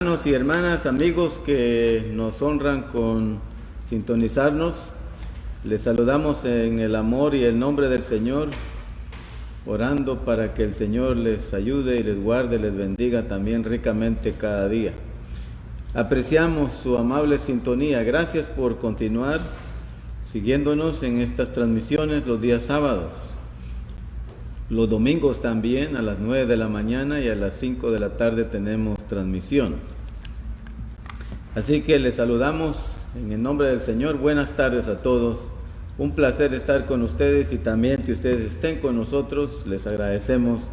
Hermanos y hermanas, amigos que nos honran con sintonizarnos, les saludamos en el amor y el nombre del Señor, orando para que el Señor les ayude y les guarde, les bendiga también ricamente cada día. Apreciamos su amable sintonía. Gracias por continuar siguiéndonos en estas transmisiones los días sábados. Los domingos también a las 9 de la mañana y a las 5 de la tarde tenemos transmisión. Así que les saludamos en el nombre del Señor. Buenas tardes a todos. Un placer estar con ustedes y también que ustedes estén con nosotros. Les agradecemos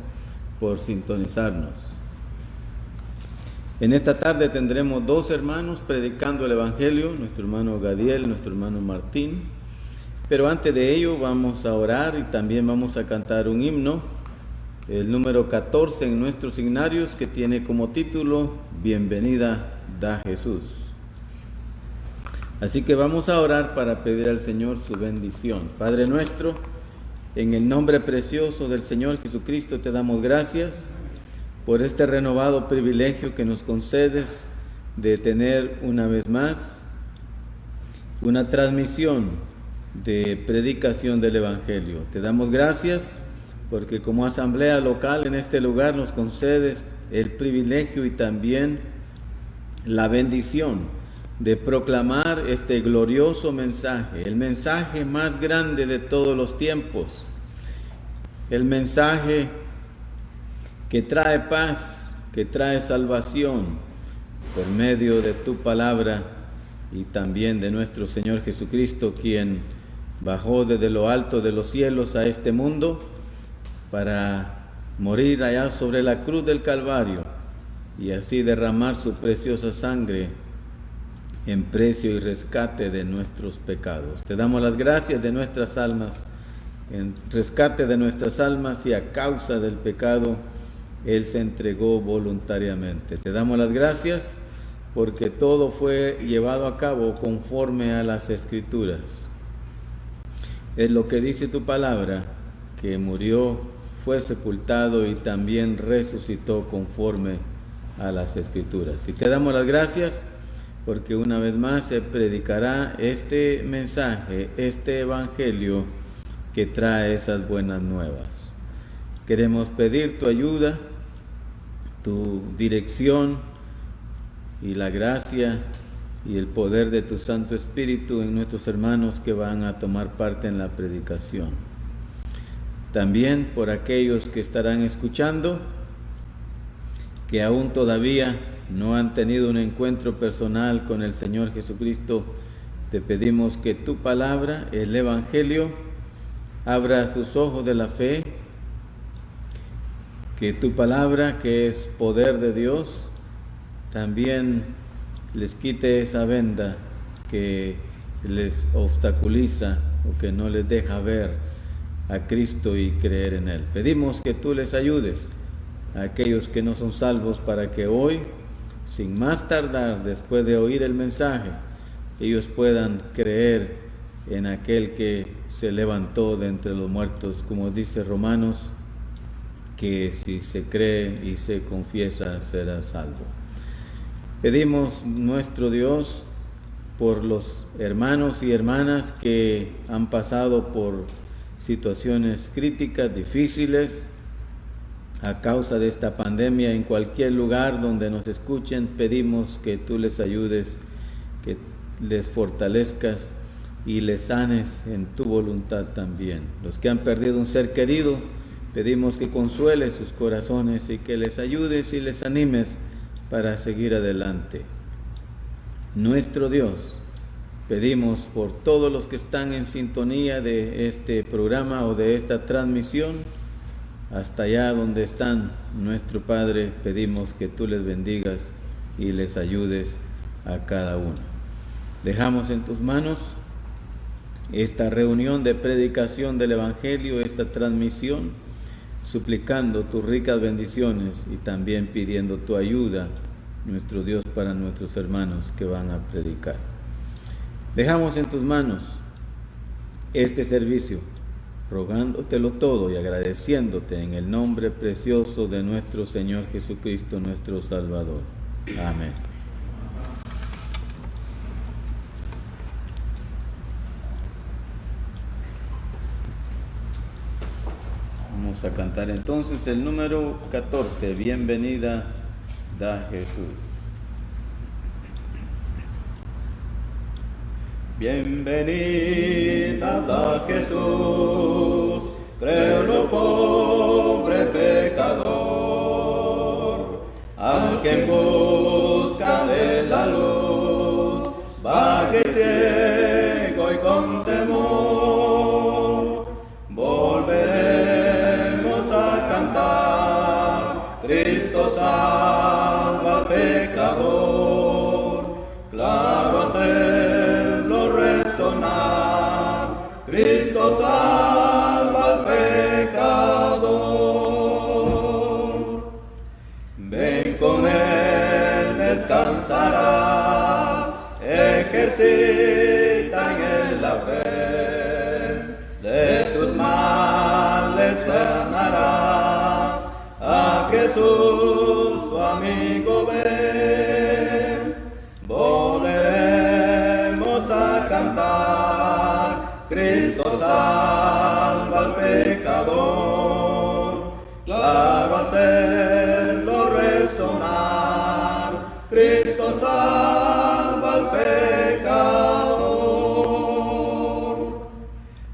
por sintonizarnos. En esta tarde tendremos dos hermanos predicando el Evangelio, nuestro hermano Gadiel, nuestro hermano Martín. Pero antes de ello vamos a orar y también vamos a cantar un himno, el número 14 en nuestros signarios, que tiene como título Bienvenida da Jesús. Así que vamos a orar para pedir al Señor su bendición. Padre nuestro, en el nombre precioso del Señor Jesucristo te damos gracias por este renovado privilegio que nos concedes de tener una vez más una transmisión de predicación del Evangelio. Te damos gracias porque como asamblea local en este lugar nos concedes el privilegio y también la bendición de proclamar este glorioso mensaje, el mensaje más grande de todos los tiempos, el mensaje que trae paz, que trae salvación por medio de tu palabra y también de nuestro Señor Jesucristo, quien bajó desde lo alto de los cielos a este mundo para morir allá sobre la cruz del Calvario y así derramar su preciosa sangre en precio y rescate de nuestros pecados. Te damos las gracias de nuestras almas, en rescate de nuestras almas, y a causa del pecado Él se entregó voluntariamente. Te damos las gracias porque todo fue llevado a cabo conforme a las Escrituras. Es lo que dice tu palabra, que murió, fue sepultado y también resucitó conforme a las Escrituras. Y te damos las gracias porque una vez más se predicará este mensaje, este Evangelio que trae esas buenas nuevas. Queremos pedir tu ayuda, tu dirección y la gracia y el poder de tu Santo Espíritu en nuestros hermanos que van a tomar parte en la predicación. También por aquellos que estarán escuchando, que aún todavía no han tenido un encuentro personal con el Señor Jesucristo, te pedimos que tu palabra, el Evangelio, abra sus ojos de la fe, que tu palabra, que es poder de Dios, también les quite esa venda que les obstaculiza o que no les deja ver a Cristo y creer en Él. Pedimos que tú les ayudes a aquellos que no son salvos para que hoy, sin más tardar, después de oír el mensaje, ellos puedan creer en aquel que se levantó de entre los muertos, como dice Romanos, que si se cree y se confiesa será salvo. Pedimos, nuestro Dios, por los hermanos y hermanas que han pasado por situaciones críticas, difíciles, a causa de esta pandemia. En cualquier lugar donde nos escuchen, pedimos que tú les ayudes, que les fortalezcas y les sanes en tu voluntad también. Los que han perdido un ser querido, pedimos que consueles sus corazones y que les ayudes y les animes para seguir adelante. Nuestro Dios, pedimos por todos los que están en sintonía de este programa o de esta transmisión, hasta allá donde están, nuestro Padre, pedimos que tú les bendigas y les ayudes a cada uno. Dejamos en tus manos esta reunión de predicación del Evangelio, esta transmisión, suplicando tus ricas bendiciones y también pidiendo tu ayuda, nuestro Dios, para nuestros hermanos que van a predicar. Dejamos en tus manos este servicio, rogándotelo todo y agradeciéndote en el nombre precioso de nuestro Señor Jesucristo, nuestro Salvador. Amén. Vamos a cantar entonces el número 14, Bienvenida da Jesús. Bienvenida da Jesús, creo lo pobre pecador, al que en busca de la luz vague ciego y con temor. Volveremos a cantar, Cristo salva al pecador, claro hacerlo resonar, Cristo salva al pecador. Ven con él, descansarás, ejercita en él la fe, de tus males sanarás, a Jesús tu amigo ven. Volveremos a cantar, Cristo salva al pecador, claro hacerlo resonar, Cristo salva al pecador.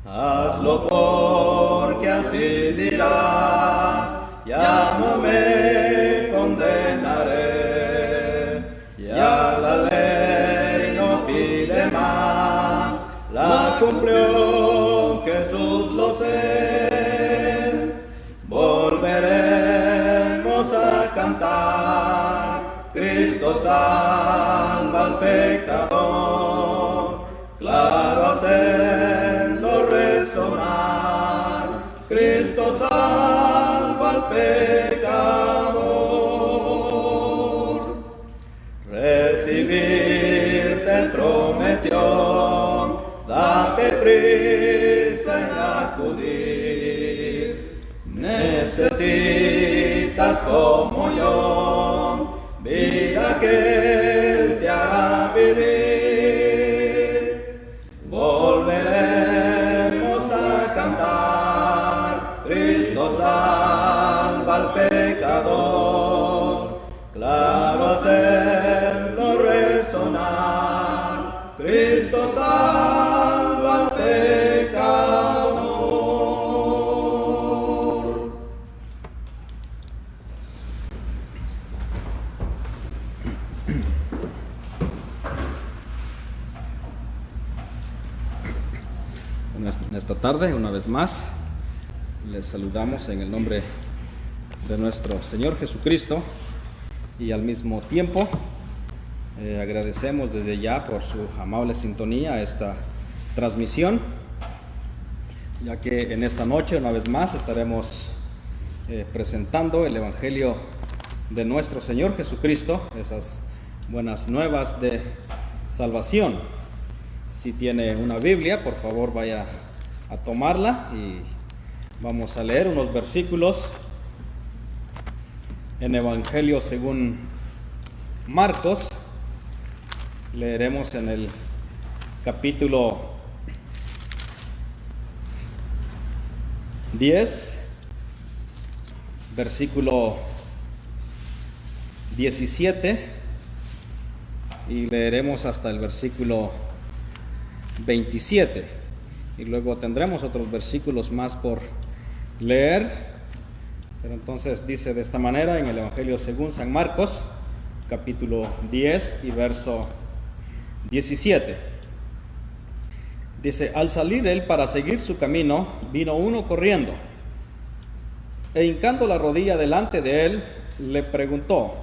Hazlo porque así dirás, ya no me condenaré, ya la ley no pide más, la cumplió Jesús, lo sé. Volveremos a cantar, Cristo salva al pecador, claro hacerlo resonar, Cristo salva al pecador. Recibir se prometió, date prisa en acudir. Necesitas como yo vida que Él te hará vivir. Volveremos a cantar, Cristo salva al pecador, claro hacerlo resonar, Cristo salva al pecador. En esta tarde, una vez más, les saludamos en el nombre de nuestro Señor Jesucristo y al mismo tiempo agradecemos desde ya por su amable sintonía a esta transmisión, ya que en esta noche una vez más estaremos presentando el Evangelio de nuestro Señor Jesucristo, esas buenas nuevas de salvación. Si tiene una Biblia, por favor vaya a tomarla y vamos a leer unos versículos en Evangelio según Marcos. Leeremos en el capítulo 10, versículo 17, y leeremos hasta el versículo 27, y luego tendremos otros versículos más por leer. Pero entonces dice de esta manera en el Evangelio según San Marcos, capítulo 10 y verso 17. Dice: al salir él para seguir su camino, vino uno corriendo, e hincando la rodilla delante de él, le preguntó: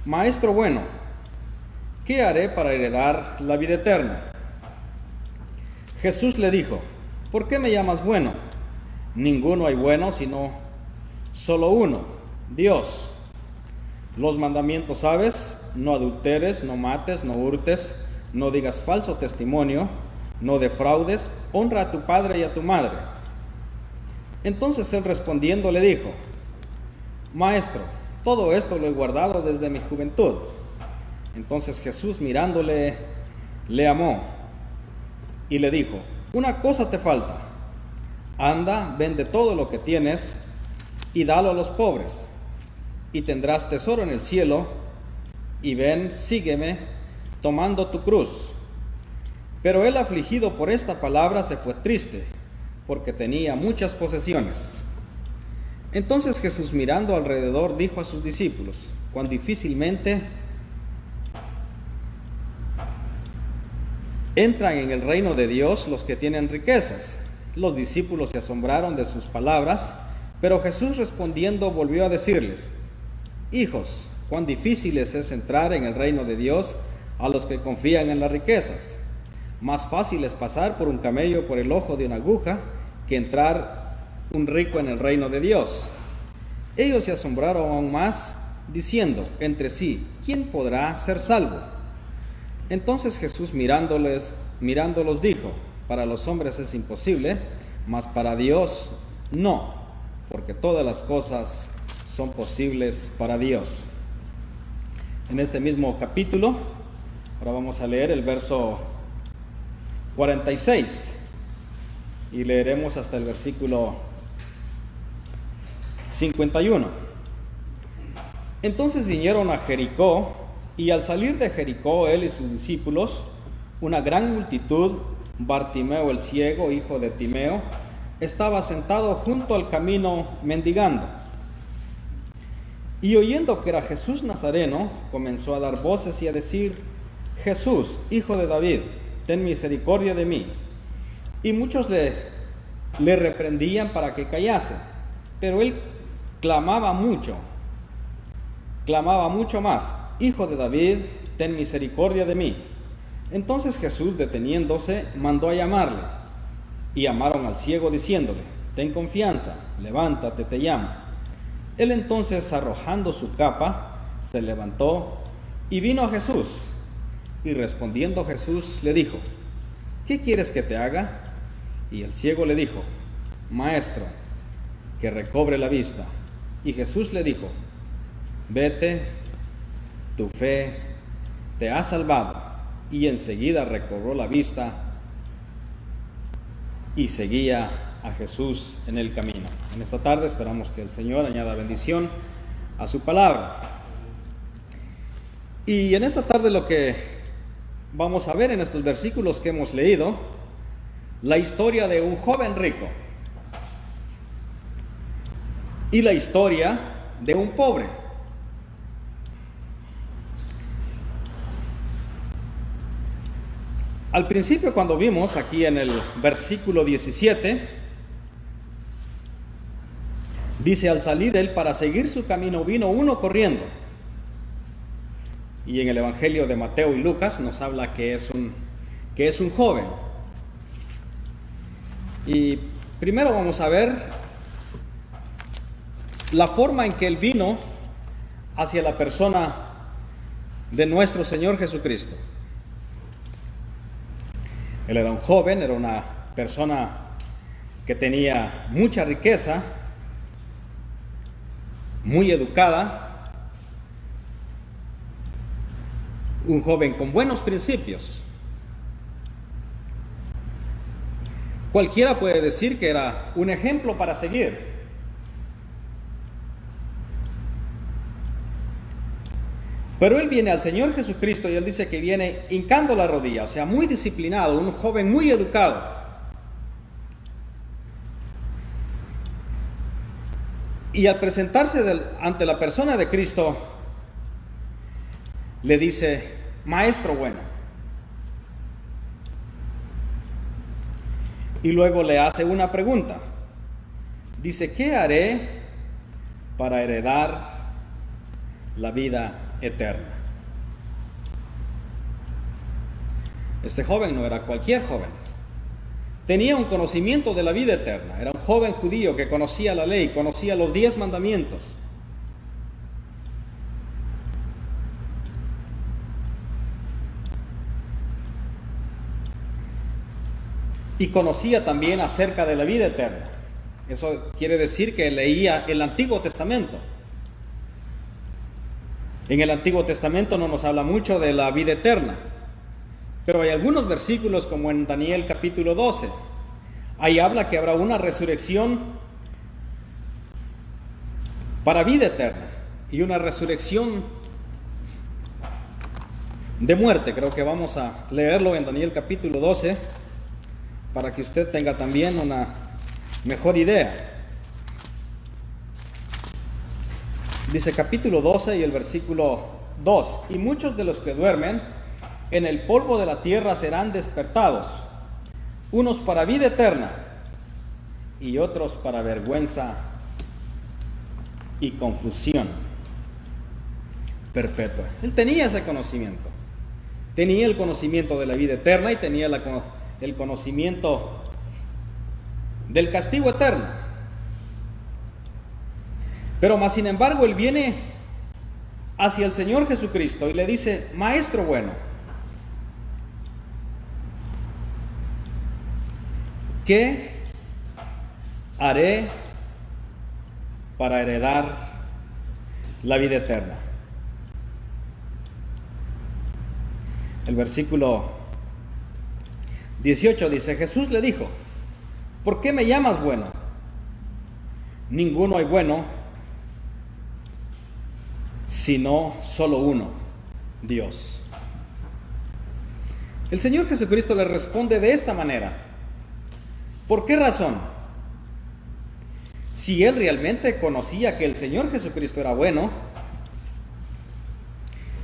Maestro bueno, ¿qué haré para heredar la vida eterna? Jesús le dijo: ¿por qué me llamas bueno? Ninguno hay bueno sino solo uno, Dios. Los mandamientos sabes: no adulteres, no mates, no hurtes, no digas falso testimonio, no defraudes, honra a tu padre y a tu madre. Entonces él respondiendo le dijo: Maestro, todo esto lo he guardado desde mi juventud. Entonces Jesús, mirándole, le amó y le dijo: una cosa te falta. Anda, vende todo lo que tienes y dalo a los pobres, y tendrás tesoro en el cielo, y ven, sígueme, tomando tu cruz. Pero él, afligido por esta palabra, se fue triste, porque tenía muchas posesiones. Entonces Jesús, mirando alrededor, dijo a sus discípulos: cuán difícilmente entran en el reino de Dios los que tienen riquezas. Los discípulos se asombraron de sus palabras, pero Jesús, respondiendo, volvió a decirles: hijos, cuán difícil es entrar en el reino de Dios a los que confían en las riquezas. Más fácil es pasar por un camello por el ojo de una aguja que entrar un rico en el reino de Dios. Ellos se asombraron aún más, diciendo entre sí: ¿quién podrá ser salvo? Entonces Jesús, mirándolos, dijo: para los hombres es imposible, mas para Dios no, porque todas las cosas son posibles para Dios. En este mismo capítulo, ahora vamos a leer el verso 46 y leeremos hasta el versículo 51. Entonces vinieron a Jericó, y al salir de Jericó, él y sus discípulos, una gran multitud, Bartimeo el ciego, hijo de Timeo, estaba sentado junto al camino mendigando. Y oyendo que era Jesús Nazareno, comenzó a dar voces y a decir: Jesús, hijo de David, ten misericordia de mí. Y muchos le reprendían para que callase, pero él clamaba mucho más: Hijo de David, ten misericordia de mí. Entonces Jesús, deteniéndose, mandó a llamarle, y llamaron al ciego diciéndole: ten confianza, levántate, te llamo. Él entonces, arrojando su capa, se levantó y vino a Jesús. Y respondiendo Jesús le dijo: ¿qué quieres que te haga? Y el ciego le dijo: Maestro, que recobre la vista. Y Jesús le dijo: vete, tu fe te ha salvado. Y enseguida recobró la vista y seguía a Jesús en el camino. En esta tarde esperamos que el Señor añada bendición a su palabra. Y en esta tarde lo que vamos a ver en estos versículos que hemos leído, la historia de un joven rico y la historia de un pobre. Al principio, cuando vimos aquí en el versículo 17, dice: al salir él para seguir su camino, vino uno corriendo. Y en el Evangelio de Mateo y Lucas nos habla que es un joven. Y primero vamos a ver la forma en que él vino hacia la persona de nuestro Señor Jesucristo. Él era un joven, era una persona que tenía mucha riqueza, muy educada, un joven con buenos principios. Cualquiera puede decir que era un ejemplo para seguir. Pero él viene al Señor Jesucristo y él dice que viene hincando la rodilla, o sea, muy disciplinado, un joven muy educado. Y al presentarse ante la persona de Cristo, le dice: Maestro bueno. Y luego le hace una pregunta. Dice: ¿qué haré para heredar la vida eterna? Este joven no era cualquier joven. Tenía un conocimiento de la vida eterna. Era un joven judío que conocía la ley, conocía los 10 mandamientos. Y conocía también acerca de la vida eterna. Eso quiere decir que leía el Antiguo Testamento. En el Antiguo Testamento no nos habla mucho de la vida eterna, pero hay algunos versículos como en Daniel capítulo 12. Ahí habla que habrá una resurrección para vida eterna y una resurrección de muerte. Creo que vamos a leerlo en Daniel capítulo 12 para que usted tenga también una mejor idea. Dice capítulo 12 y el versículo 2: y muchos de los que duermen en el polvo de la tierra serán despertados, unos para vida eterna y otros para vergüenza y confusión perpetua. Él tenía ese conocimiento, tenía el conocimiento de la vida eterna y tenía el conocimiento del castigo eterno. Pero más sin embargo, él viene hacia el Señor Jesucristo y le dice: Maestro bueno, ¿qué haré para heredar la vida eterna? El versículo 18 dice: Jesús le dijo: ¿por qué me llamas bueno? Ninguno hay bueno, sino solo uno, Dios. El Señor Jesucristo le responde de esta manera. ¿Por qué razón? Si él realmente conocía que el Señor Jesucristo era bueno,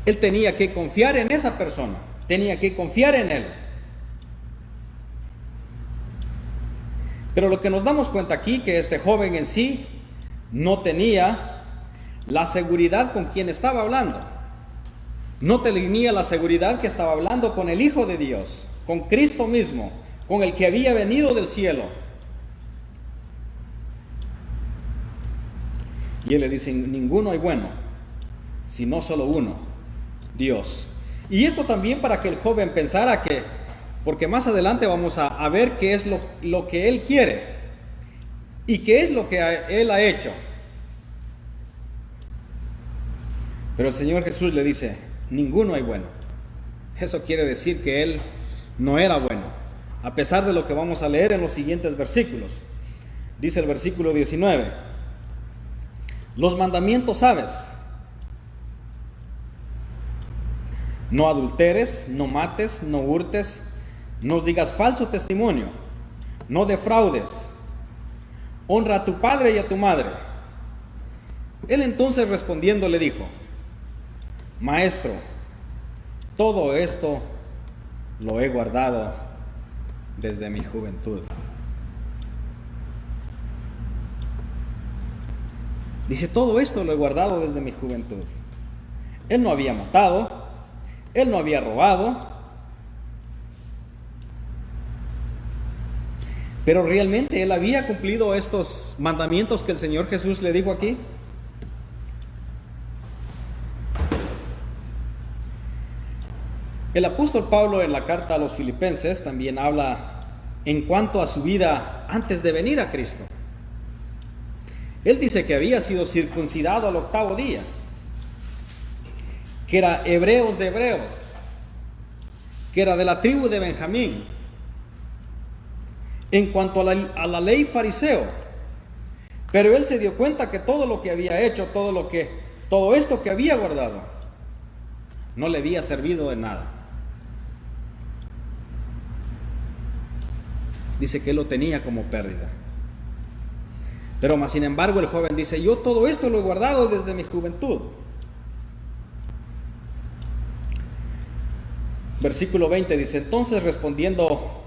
él tenía que confiar en esa persona, tenía que confiar en él. Pero lo que nos damos cuenta aquí, que este joven en sí no tenía la seguridad con quien estaba hablando. No tenía la seguridad que estaba hablando con el Hijo de Dios, con Cristo mismo, con el que había venido del cielo. Y él le dice: ninguno hay bueno, sino solo uno, Dios. Y esto también para que el joven pensara que, porque más adelante vamos a ver qué es lo que él quiere y qué es lo que él ha hecho. Pero el Señor Jesús le dice: ninguno hay bueno. Eso quiere decir que él no era bueno, a pesar de lo que vamos a leer en los siguientes versículos. Dice el versículo 19: los mandamientos sabes: no adulteres, no mates, no hurtes, no digas falso testimonio, no defraudes, honra a tu padre y a tu madre. Él entonces respondiendo le dijo: Maestro, todo esto lo he guardado desde mi juventud. Dice: todo esto lo he guardado desde mi juventud. Él no había matado, él no había robado, pero realmente él había cumplido estos mandamientos que el Señor Jesús le dijo aquí. El apóstol Pablo en la carta a los Filipenses también habla en cuanto a su vida antes de venir a Cristo. Él dice que había sido circuncidado al 8º día, que era hebreos de hebreos, que era de la tribu de Benjamín. En cuanto a la ley fariseo, pero él se dio cuenta que todo lo que había hecho, todo esto que había guardado, no le había servido de nada. Dice que él lo tenía como pérdida. Pero más sin embargo el joven dice: yo todo esto lo he guardado desde mi juventud. Versículo 20 dice: entonces respondiendo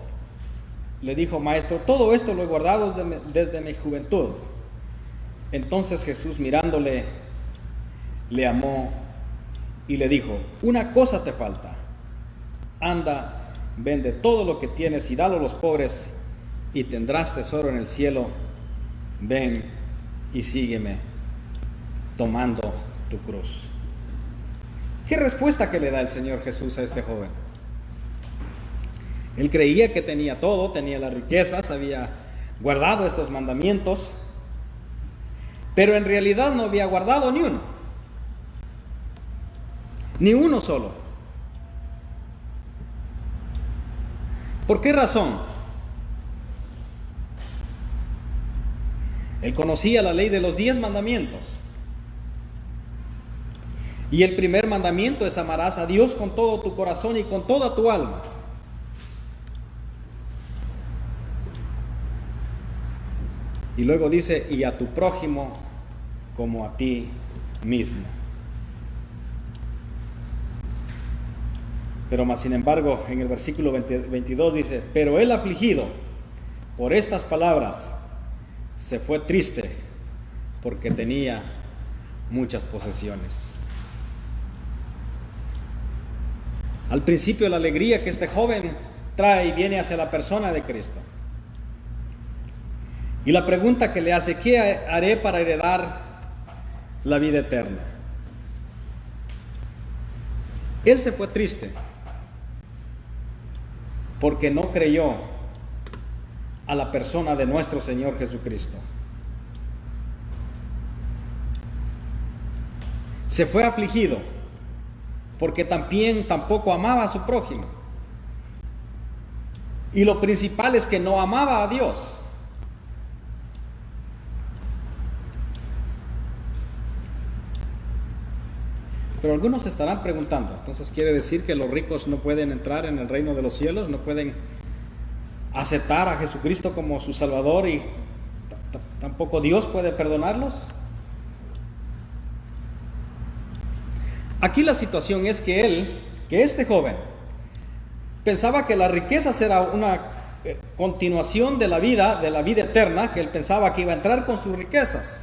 le dijo: Maestro, todo esto lo he guardado desde mi juventud. Entonces Jesús mirándole, le amó y le dijo: una cosa te falta. Anda, vende todo lo que tienes y dalo a los pobres, y tendrás tesoro en el cielo. Ven y sígueme, tomando tu cruz. ¿Qué respuesta que le da el Señor Jesús a este joven? Él creía que tenía todo, tenía las riquezas, había guardado estos mandamientos, pero en realidad no había guardado ni uno. Ni uno solo. ¿Por qué razón? Él conocía la ley de los 10 mandamientos. Y el primer mandamiento es: amarás a Dios con todo tu corazón y con toda tu alma. Y luego dice: y a tu prójimo como a ti mismo. Pero más sin embargo, en el versículo 22 dice: pero el afligido por estas palabras se fue triste, porque tenía muchas posesiones. Al principio, la alegría que este joven trae y viene hacia la persona de Cristo. Y la pregunta que le hace: ¿qué haré para heredar la vida eterna? Él se fue triste porque no creyó a la persona de nuestro Señor Jesucristo. Se fue afligido porque tampoco amaba a su prójimo. Y lo principal es que no amaba a Dios. Pero algunos se estarán preguntando: entonces quiere decir que los ricos no pueden entrar en el reino de los cielos, no pueden aceptar a Jesucristo como su Salvador, y tampoco Dios puede perdonarlos. Aquí la situación es que este joven pensaba que las riquezas era una continuación de la vida eterna, que él pensaba que iba a entrar con sus riquezas.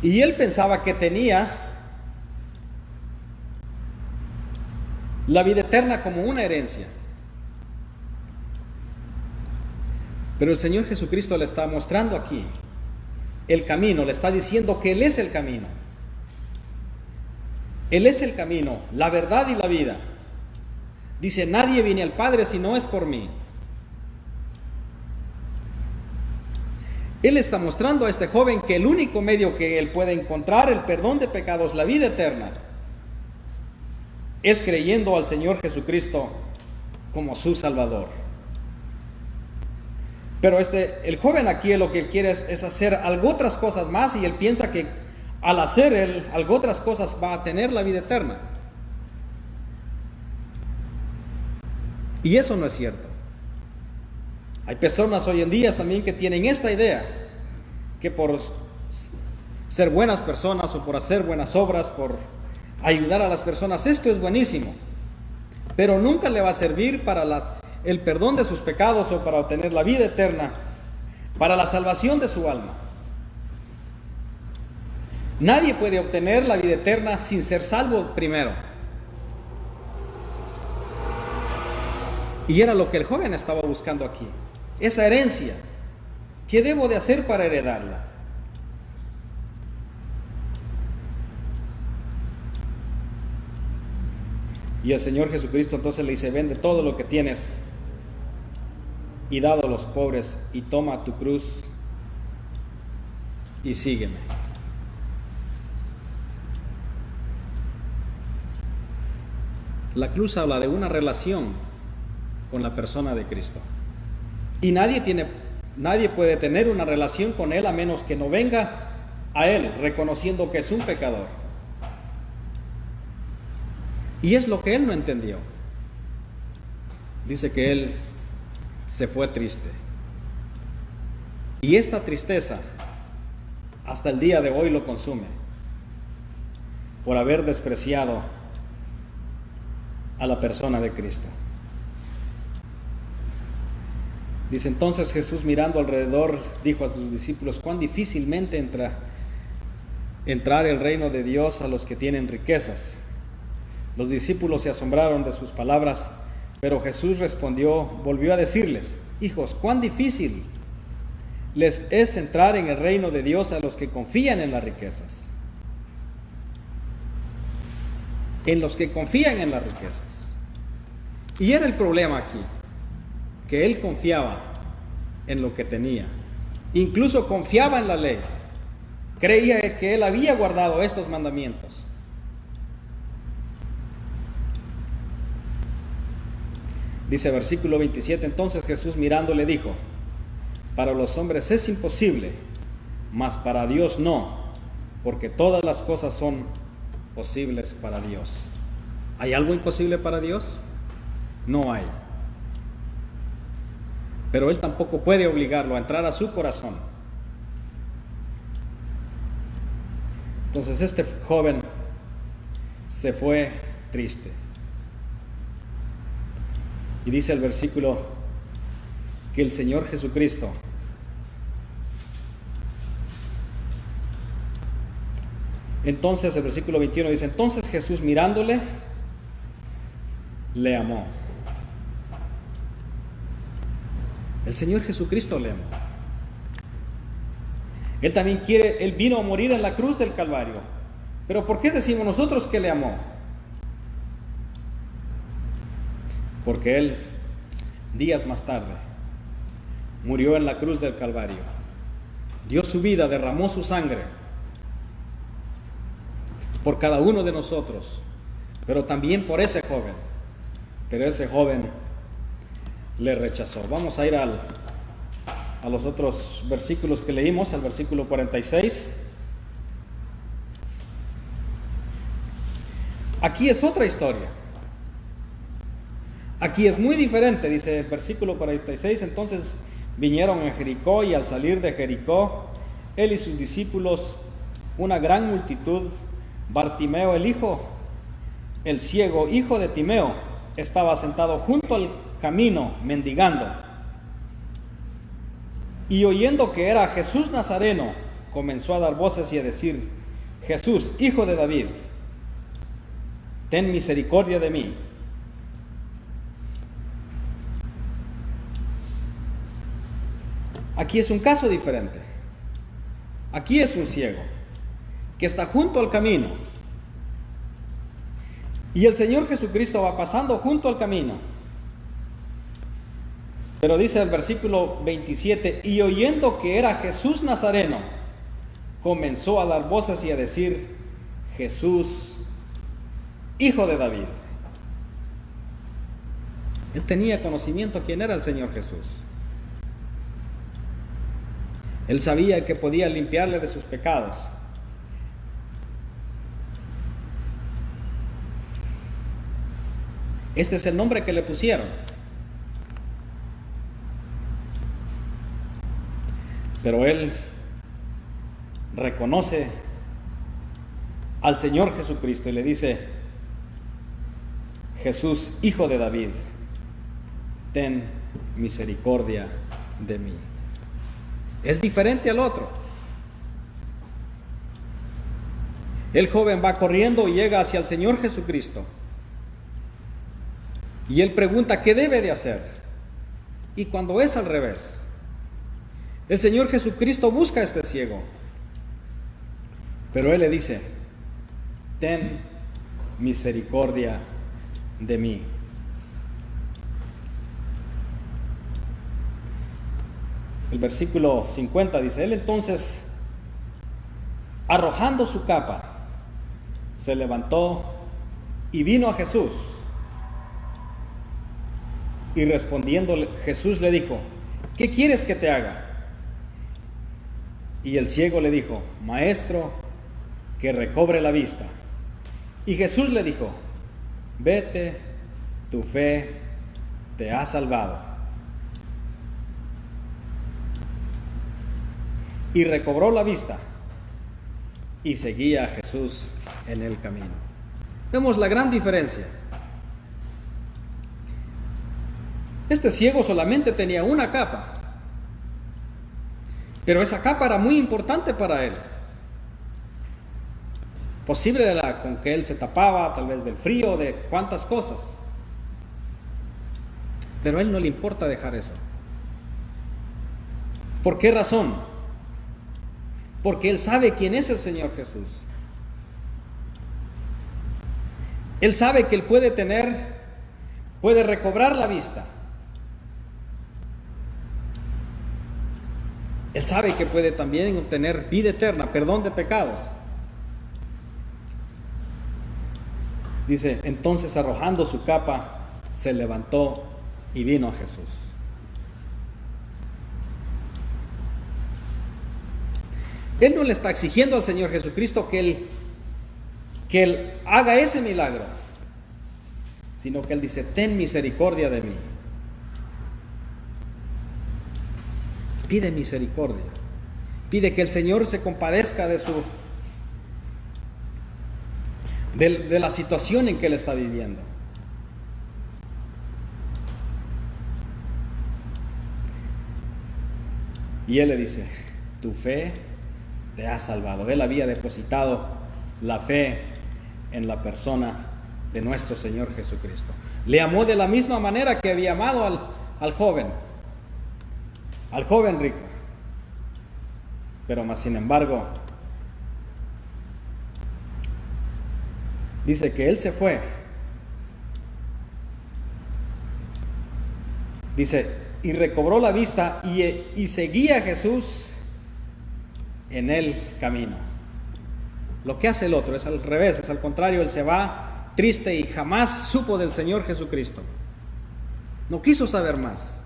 Y él pensaba que tenía la vida eterna como una herencia. Pero el Señor Jesucristo le está mostrando aquí el camino, le está diciendo que Él es el camino. Él es el camino, la verdad y la vida. Dice: nadie viene al Padre si no es por mí. Él está mostrando a este joven que el único medio que él puede encontrar el perdón de pecados, la vida eterna, es creyendo al Señor Jesucristo como su Salvador. Pero el joven aquí lo que él quiere es hacer algo otras cosas más, y él piensa que al hacer algo otras cosas va a tener la vida eterna. Y eso no es cierto. Hay personas hoy en día también que tienen esta idea, que por ser buenas personas o por hacer buenas obras, por ayudar a las personas, esto es buenísimo, pero nunca le va a servir para el perdón de sus pecados o para obtener la vida eterna, para la salvación de su alma. Nadie puede obtener la vida eterna sin ser salvo primero. Y era lo que el joven estaba buscando aquí, esa herencia. ¿Qué debo de hacer para heredarla? Y el Señor Jesucristo entonces le dice: vende todo lo que tienes y dado a los pobres, y toma tu cruz y sígueme. La cruz habla de una relación con la persona de Cristo. Y nadie puede tener una relación con Él a menos que no venga a Él reconociendo que es un pecador. Y es lo que él no entendió. Dice que él se fue triste. Y esta tristeza hasta el día de hoy lo consume, por haber despreciado a la persona de Cristo. Dice: entonces Jesús, mirando alrededor, dijo a sus discípulos: cuán difícilmente entrar el reino de Dios a los que tienen riquezas. Los discípulos se asombraron de sus palabras, pero Jesús volvió a decirles: hijos, cuán difícil les es entrar en el reino de Dios a los que confían en las riquezas. En los que confían en las riquezas. Y era el problema aquí, que él confiaba en lo que tenía. Incluso confiaba en la ley. Creía que él había guardado estos mandamientos. Dice versículo 27, entonces Jesús mirándole dijo: para los hombres es imposible, mas para Dios no, porque todas las cosas son posibles para Dios. ¿Hay algo imposible para Dios? No hay. Pero Él tampoco puede obligarlo a entrar a su corazón. Entonces este joven se fue triste. Y dice el versículo que el Señor Jesucristo entonces el versículo 21 dice, entonces Jesús mirándole, le amó. El Señor Jesucristo le amó. Él también Él vino a morir en la cruz del Calvario. Pero ¿por qué decimos nosotros que le amó? Porque Él, días más tarde, murió en la cruz del Calvario. Dio su vida, derramó su sangre por cada uno de nosotros, pero también por ese joven. Pero ese joven le rechazó. Vamos a ir a los otros versículos que leímos, al versículo 46. Aquí es otra historia. Aquí es muy diferente, dice el versículo 46, entonces vinieron a Jericó y al salir de Jericó, él y sus discípulos, una gran multitud, Bartimeo el ciego, hijo de Timeo, estaba sentado junto al camino mendigando. Y oyendo que era Jesús Nazareno, comenzó a dar voces y a decir: Jesús, hijo de David, ten misericordia de mí. Aquí es un caso diferente. Aquí es un ciego que está junto al camino. Y el Señor Jesucristo va pasando junto al camino. Pero dice el versículo 27, y oyendo que era Jesús Nazareno, comenzó a dar voces y a decir: Jesús, hijo de David. Él tenía conocimiento quién era el Señor Jesús. Él sabía que podía limpiarle de sus pecados. Este es el nombre que le pusieron. Pero él reconoce al Señor Jesucristo y le dice: Jesús, hijo de David, ten misericordia de mí. Es diferente al otro. El joven va corriendo y llega hacia el Señor Jesucristo. Y él pregunta qué debe de hacer. Y cuando es al revés, el Señor Jesucristo busca a este ciego. Pero él le dice: ten misericordia de mí. El versículo 50 dice: él entonces, arrojando su capa, se levantó y vino a Jesús. Y respondiendo Jesús le dijo: ¿qué quieres que te haga? Y el ciego le dijo: Maestro, que recobre la vista. Y Jesús le dijo: vete, tu fe te ha salvado. Y recobró la vista y seguía a Jesús en el camino. Vemos la gran diferencia. Este ciego solamente tenía una capa, pero esa capa era muy importante para él. Posible era con que él se tapaba, tal vez del frío, de cuantas cosas. Pero a él no le importa dejar eso. ¿Por qué razón? Porque él sabe quién es el Señor Jesús. Él sabe que él puede recobrar la vista. Él sabe que puede también obtener vida eterna, perdón de pecados. Dice, entonces arrojando su capa, se levantó y vino a Jesús. Él no le está exigiendo al Señor Jesucristo que Él haga ese milagro, sino que Él dice, ten misericordia de mí. Pide misericordia. Pide que el Señor se compadezca de la situación en que Él está viviendo. Y Él le dice, tu fe te ha salvado. Él había depositado la fe en la persona de nuestro Señor Jesucristo. Le amó de la misma manera que había amado al joven rico. Pero más sin embargo, dice que él se fue. Dice, y recobró la vista y seguía a Jesús en el camino. Lo que hace el otro es al revés, es al contrario. Él se va triste y jamás supo del Señor Jesucristo. No quiso saber más.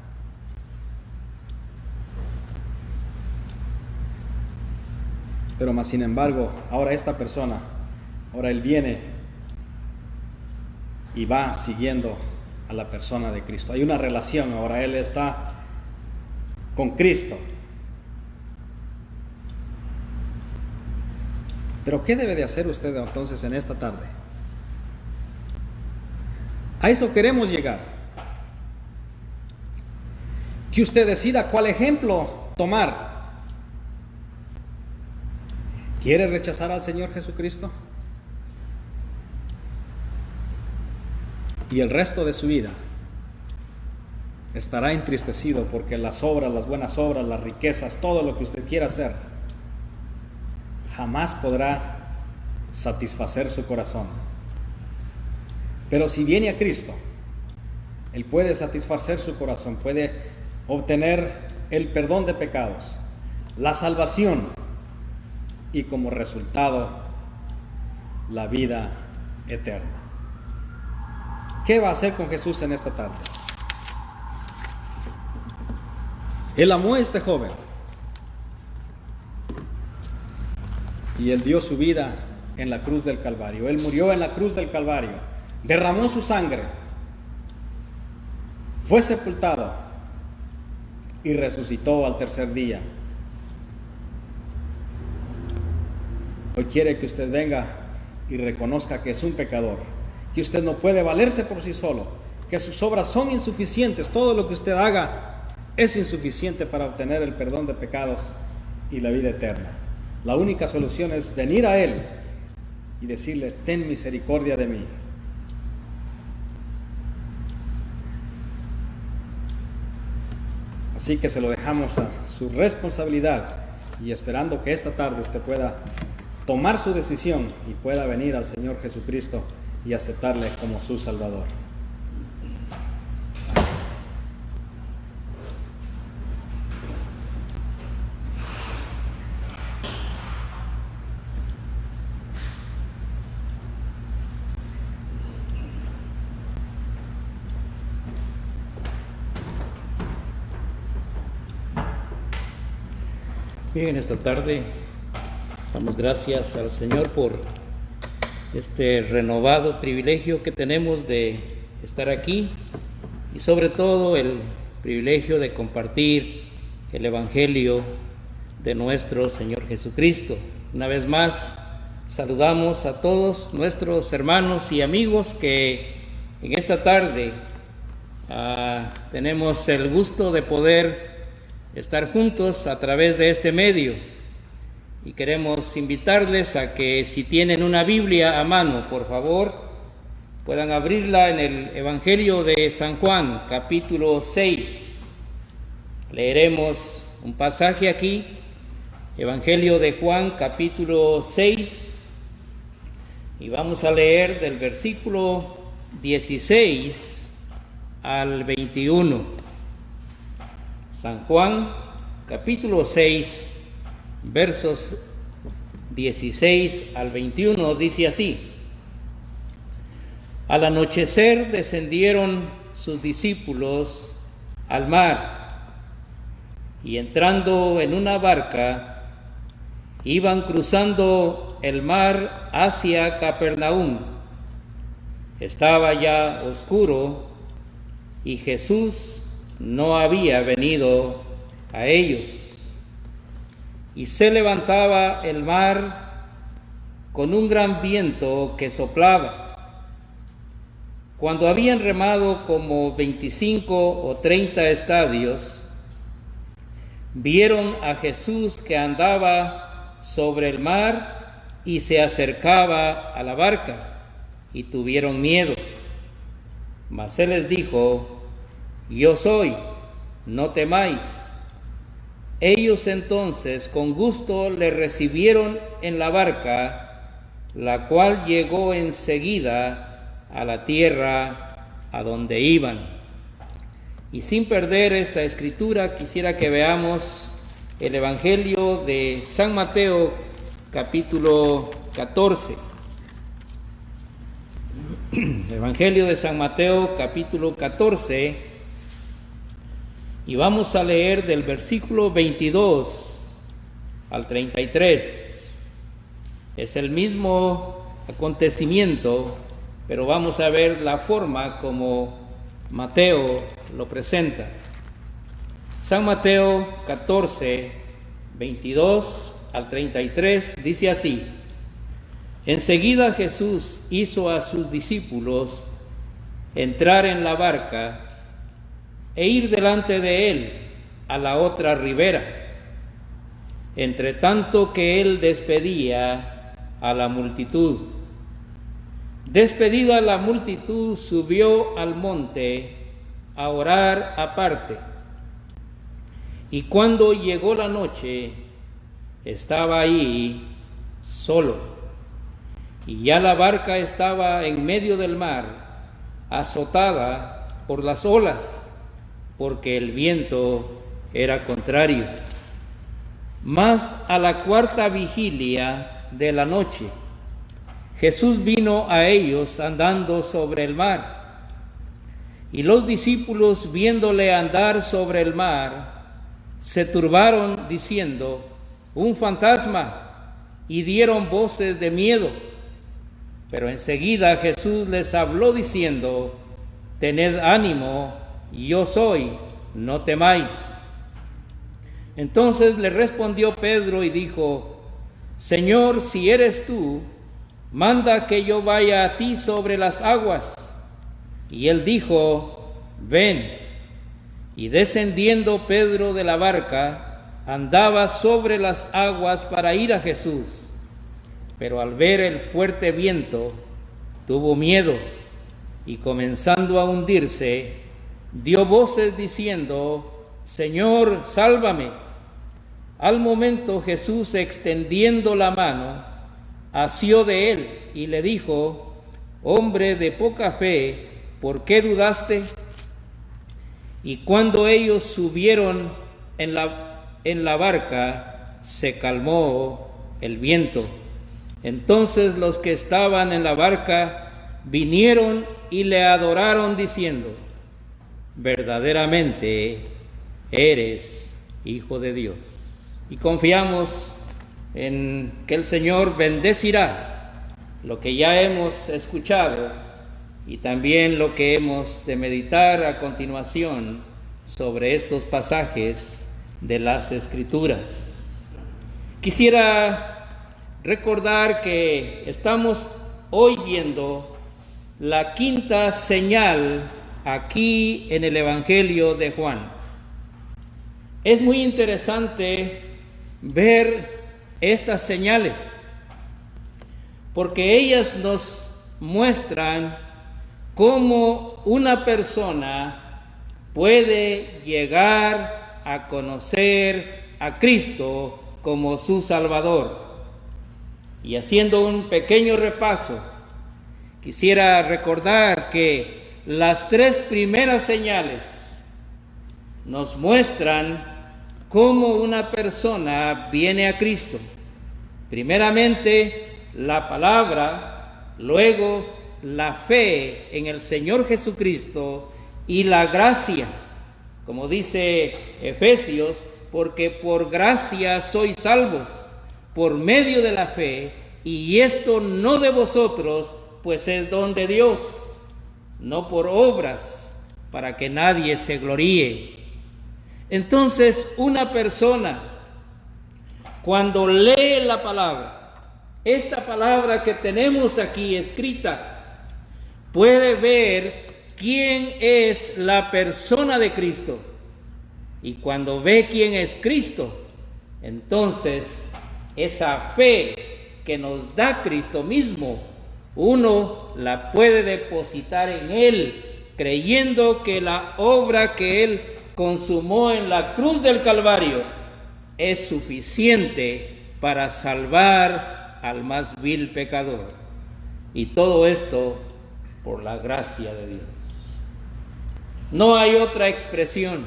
Pero más sin embargo, ahora esta persona, ahora él viene y va siguiendo a la persona de Cristo. Hay una relación, ahora él está con Cristo. Pero ¿qué debe de hacer usted entonces en esta tarde? A eso queremos llegar. Que usted decida cuál ejemplo tomar. ¿Quiere rechazar al Señor Jesucristo? Y el resto de su vida estará entristecido porque las obras, las buenas obras, las riquezas, todo lo que usted quiera hacer, jamás podrá satisfacer su corazón. Pero si viene a Cristo, Él puede satisfacer su corazón, puede obtener el perdón de pecados, la salvación y como resultado la vida eterna. ¿Qué va a hacer con Jesús en esta tarde? Él amó a este joven y Él dio su vida en la cruz del Calvario. Él murió en la cruz del Calvario, derramó su sangre, fue sepultado y resucitó al tercer día. Hoy quiere que usted venga y reconozca que es un pecador, que usted no puede valerse por sí solo, que sus obras son insuficientes, todo lo que usted haga es insuficiente para obtener el perdón de pecados y la vida eterna. La única solución es venir a Él y decirle, ten misericordia de mí. Así que se lo dejamos a su responsabilidad y esperando que esta tarde usted pueda tomar su decisión y pueda venir al Señor Jesucristo y aceptarle como su Salvador. Bien, esta tarde damos gracias al Señor por este renovado privilegio que tenemos de estar aquí y sobre todo el privilegio de compartir el Evangelio de nuestro Señor Jesucristo. Una vez más saludamos a todos nuestros hermanos y amigos que en esta tarde tenemos el gusto de poder estar juntos a través de este medio. Y queremos invitarles a que si tienen una Biblia a mano, por favor, puedan abrirla en el Evangelio de San Juan, capítulo 6. Leeremos un pasaje aquí, Evangelio de Juan, capítulo 6, y vamos a leer del versículo 16 al 21. San Juan, capítulo 6, versos 16 al 21, dice así: Al anochecer descendieron sus discípulos al mar, y entrando en una barca, iban cruzando el mar hacia Capernaum. Estaba ya oscuro, y Jesús no había venido a ellos. Y se levantaba el mar con un gran viento que soplaba. Cuando habían remado como 25 o 30 estadios, vieron a Jesús que andaba sobre el mar y se acercaba a la barca, y tuvieron miedo. Mas él les dijo: Yo soy, no temáis. Ellos entonces con gusto le recibieron en la barca, la cual llegó enseguida a la tierra a donde iban. Y sin perder esta escritura, quisiera que veamos el Evangelio de San Mateo, capítulo 14. Evangelio de San Mateo, capítulo 14. Y vamos a leer del versículo 22 al 33. Es el mismo acontecimiento, pero vamos a ver la forma como Mateo lo presenta. San Mateo 14, 22 al 33, dice así: Enseguida Jesús hizo a sus discípulos entrar en la barca e ir delante de él a la otra ribera, entre tanto que él despedía a la multitud. Despedida la multitud, subió al monte a orar aparte. Y cuando llegó la noche, estaba ahí solo. Y ya la barca estaba en medio del mar, azotada por las olas, porque el viento era contrario. Mas a la cuarta vigilia de la noche, Jesús vino a ellos andando sobre el mar. Y los discípulos, viéndole andar sobre el mar, se turbaron diciendo: un fantasma, y dieron voces de miedo. Pero enseguida Jesús les habló diciendo: tened ánimo, yo soy, no temáis. Entonces le respondió Pedro y dijo: Señor, si eres tú, manda que yo vaya a ti sobre las aguas. Y él dijo: ven. Y descendiendo Pedro de la barca, andaba sobre las aguas para ir a Jesús. Pero al ver el fuerte viento, tuvo miedo, y comenzando a hundirse, dio voces diciendo: Señor, sálvame. Al momento Jesús, extendiendo la mano, asió de él y le dijo: hombre de poca fe, ¿por qué dudaste? Y cuando ellos subieron en la barca, se calmó el viento. Entonces los que estaban en la barca vinieron y le adoraron diciendo: verdaderamente eres Hijo de Dios. Y confiamos en que el Señor bendecirá lo que ya hemos escuchado y también lo que hemos de meditar a continuación sobre estos pasajes de las Escrituras. Quisiera recordar que estamos hoy viendo la quinta señal aquí en el Evangelio de Juan. Es muy interesante ver estas señales, porque ellas nos muestran cómo una persona puede llegar a conocer a Cristo como su Salvador. Y haciendo un pequeño repaso, quisiera recordar que las tres primeras señales nos muestran cómo una persona viene a Cristo. Primeramente, la palabra, luego la fe en el Señor Jesucristo y la gracia, como dice Efesios, porque por gracia sois salvos, por medio de la fe, y esto no de vosotros, pues es don de Dios, no por obras, para que nadie se gloríe. Entonces, una persona, cuando lee la palabra, esta palabra que tenemos aquí escrita, puede ver quién es la persona de Cristo. Y cuando ve quién es Cristo, entonces esa fe que nos da Cristo mismo, uno la puede depositar en Él, creyendo que la obra que Él consumó en la cruz del Calvario es suficiente para salvar al más vil pecador. Y todo esto por la gracia de Dios. No hay otra expresión,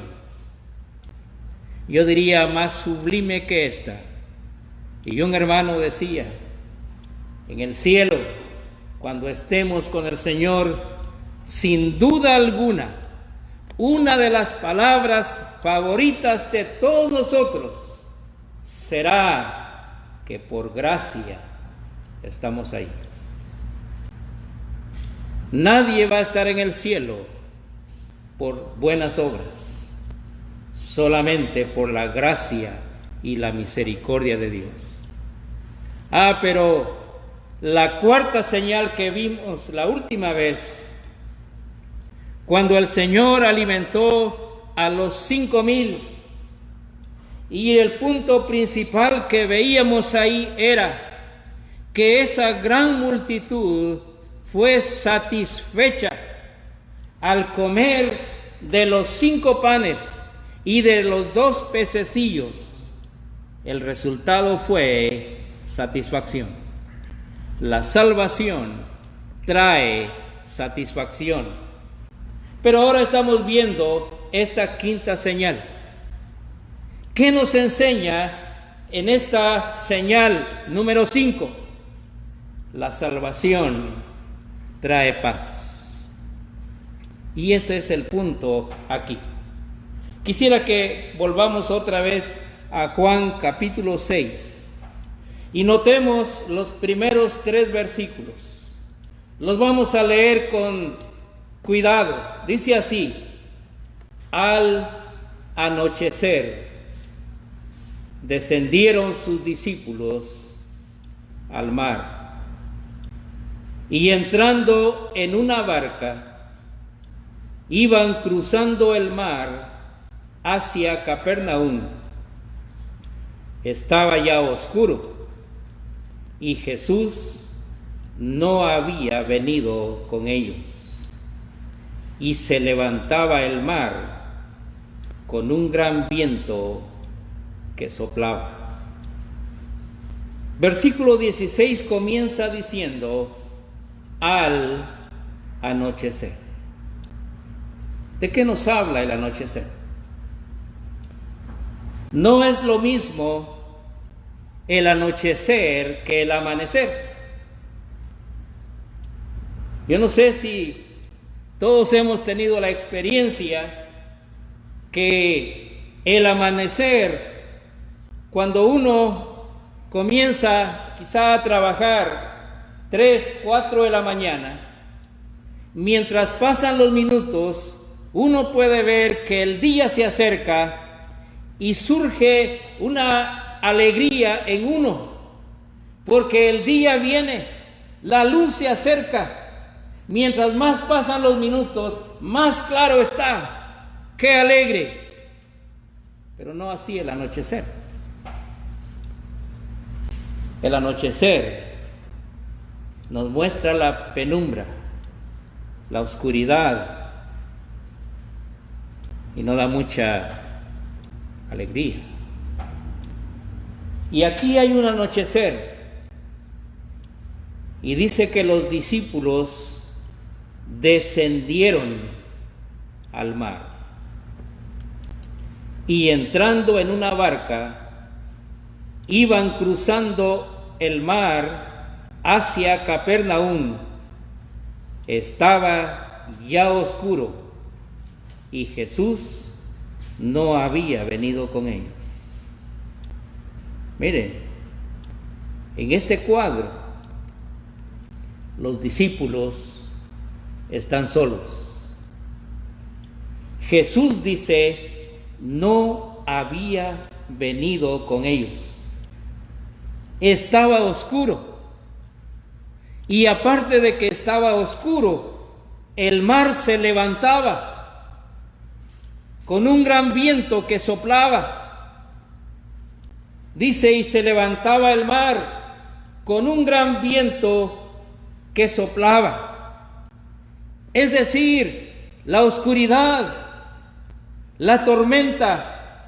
yo diría, más sublime que esta. Y un hermano decía, en el cielo, cuando estemos con el Señor, sin duda alguna, una de las palabras favoritas de todos nosotros será que por gracia estamos ahí. Nadie va a estar en el cielo por buenas obras, solamente por la gracia y la misericordia de Dios. Pero la cuarta señal que vimos la última vez, cuando el Señor alimentó a los 5,000, y el punto principal que veíamos ahí era que esa gran multitud fue satisfecha al comer de los 5 panes y de los 2 pececillos. El resultado fue satisfacción. La salvación trae satisfacción. Pero ahora estamos viendo esta quinta señal. ¿Qué nos enseña en esta señal número 5? La salvación trae paz. Y ese es el punto aquí. Quisiera que volvamos otra vez a Juan capítulo 6 y notemos los primeros 3 versículos. Los vamos a leer con cuidado. Dice así: al anochecer descendieron sus discípulos al mar, y entrando en una barca, iban cruzando el mar hacia Capernaum. Estaba ya oscuro y Jesús no había venido con ellos, y se levantaba el mar con un gran viento que soplaba. Versículo 16 comienza diciendo: al anochecer. ¿De qué nos habla el anochecer? No es lo mismo el anochecer que el amanecer. Yo no sé si todos hemos tenido la experiencia que el amanecer, cuando uno comienza quizá a trabajar 3, 4 de la mañana, mientras pasan los minutos, uno puede ver que el día se acerca y surge una alegría en uno, porque el día viene, la luz se acerca. Mientras más pasan los minutos, más claro está. ¡Qué alegre! Pero no así el anochecer. El anochecer nos muestra la penumbra, la oscuridad, y no da mucha alegría. Y aquí hay un anochecer, y dice que los discípulos descendieron al mar. y entrando en una barca, iban cruzando el mar hacia Capernaum. Estaba ya oscuro y Jesús no había venido con ellos. Miren, en este cuadro, los discípulos están solos. Jesús dice, no había venido con ellos. Estaba oscuro. Y aparte de que estaba oscuro, el mar se levantaba con un gran viento que soplaba. Dice, y se levantaba el mar con un gran viento que soplaba. Es decir, la oscuridad, la tormenta,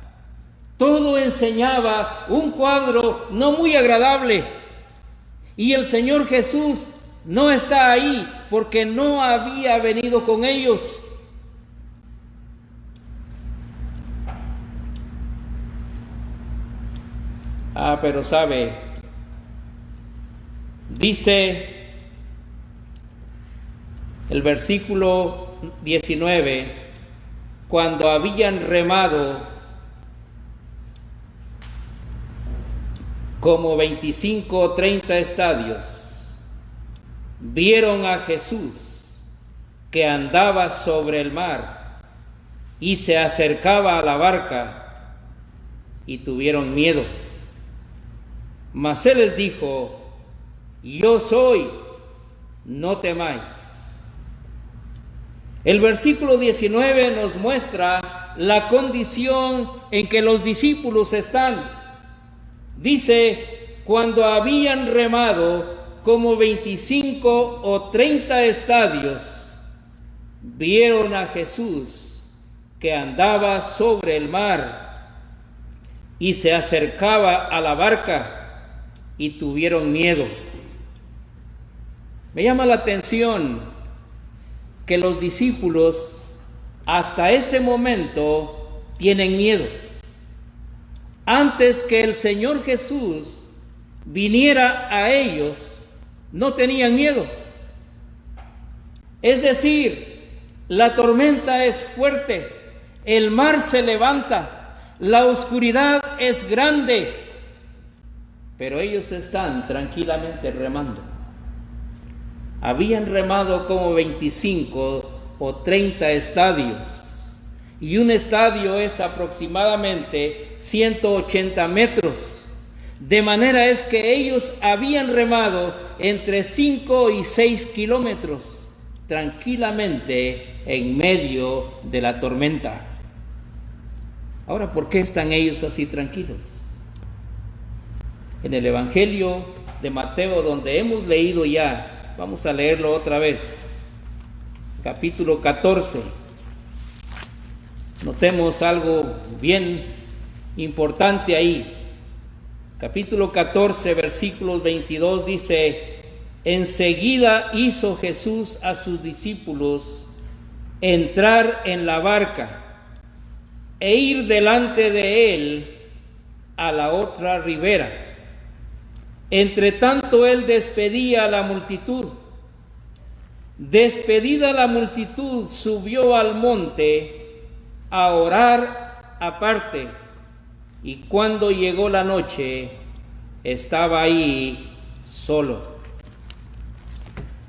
todo enseñaba un cuadro no muy agradable. Y el Señor Jesús no está ahí porque no había venido con ellos. Pero sabe, dice el versículo 19, cuando habían remado como 25 o 30 estadios, vieron a Jesús que andaba sobre el mar y se acercaba a la barca y tuvieron miedo. Mas él les dijo, yo soy, no temáis. El versículo 19 nos muestra la condición en que los discípulos están. Dice, cuando habían remado como 25 o 30 estadios, vieron a Jesús que andaba sobre el mar y se acercaba a la barca y tuvieron miedo. Me llama la atención que los discípulos hasta este momento tienen miedo. Antes que el Señor Jesús viniera a ellos, no tenían miedo. Es decir, la tormenta es fuerte, el mar se levanta, la oscuridad es grande, pero ellos están tranquilamente remando. Habían remado como 25 o 30 estadios. Y un estadio es aproximadamente 180 metros. De manera es que ellos habían remado entre 5 y 6 kilómetros tranquilamente en medio de la tormenta. Ahora, ¿por qué están ellos así tranquilos? En el Evangelio de Mateo, donde hemos leído ya, vamos a leerlo otra vez, capítulo 14. Notemos algo bien importante ahí. Capítulo 14, versículos 22 dice, enseguida hizo Jesús a sus discípulos entrar en la barca e ir delante de él a la otra ribera. Entre tanto él despedía a la multitud. Despedida la multitud, subió al monte a orar aparte, y cuando llegó la noche estaba ahí solo.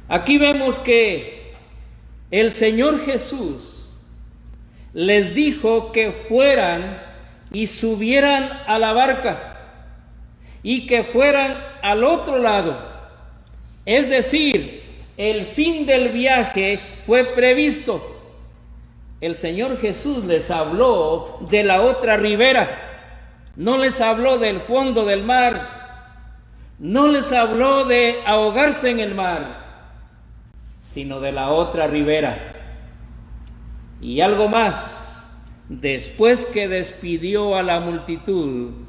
Aquí vemos que el Señor Jesús les dijo que fueran y subieran a la barca y que fueran al otro lado. Es decir, el fin del viaje fue previsto. El Señor Jesús les habló de la otra ribera, no les habló del fondo del mar, no les habló de ahogarse en el mar, sino de la otra ribera. Y algo más, después que despidió a la multitud,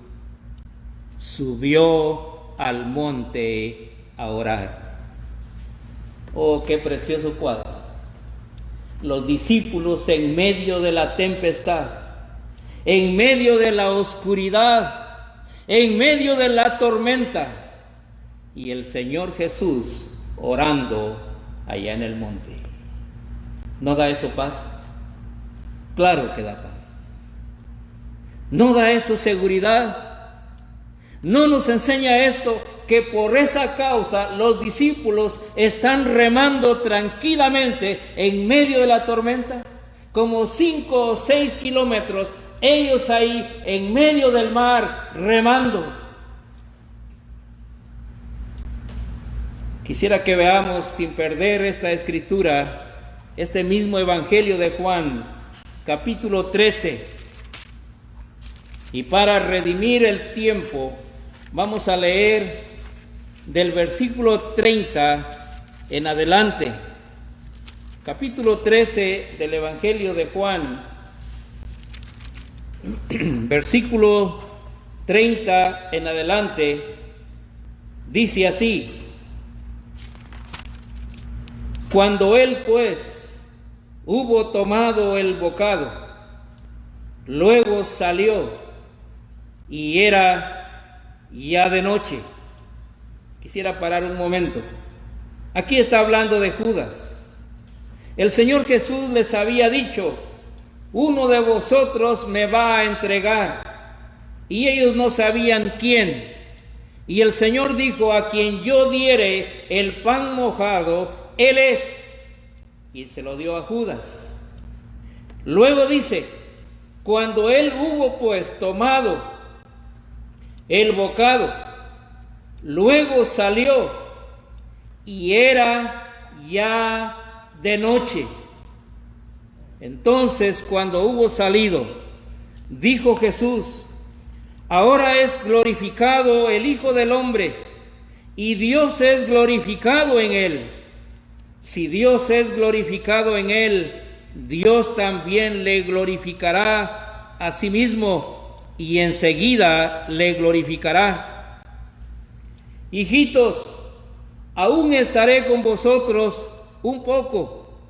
subió al monte a orar. Oh, qué precioso cuadro. Los discípulos en medio de la tempestad, en medio de la oscuridad, en medio de la tormenta, y el Señor Jesús orando allá en el monte. ¿No da eso paz? Claro que da paz. ¿No da eso seguridad? ¿No nos enseña esto que por esa causa los discípulos están remando tranquilamente en medio de la tormenta? Como 5 o 6 kilómetros, ellos ahí en medio del mar remando. Quisiera que veamos sin perder esta escritura, este mismo Evangelio de Juan, capítulo 13. Y para redimir el tiempo, vamos a leer del versículo 30 en adelante. Capítulo 13 del Evangelio de Juan, versículo 30 en adelante, dice así: Cuando él pues hubo tomado el bocado, luego salió y era ya de noche. Quisiera parar un momento. Aquí está hablando de Judas. El Señor Jesús les había dicho: uno de vosotros me va a entregar. Y ellos no sabían quién. Y el Señor dijo: a quien yo diere el pan mojado, él es. Y se lo dio a Judas. Luego dice: cuando él hubo pues tomado el bocado, luego salió y era ya de noche. Entonces, cuando hubo salido, dijo Jesús: ahora es glorificado el Hijo del Hombre, y Dios es glorificado en él. Si Dios es glorificado en él, Dios también le glorificará a sí mismo, y enseguida le glorificará. Hijitos, aún estaré con vosotros un poco,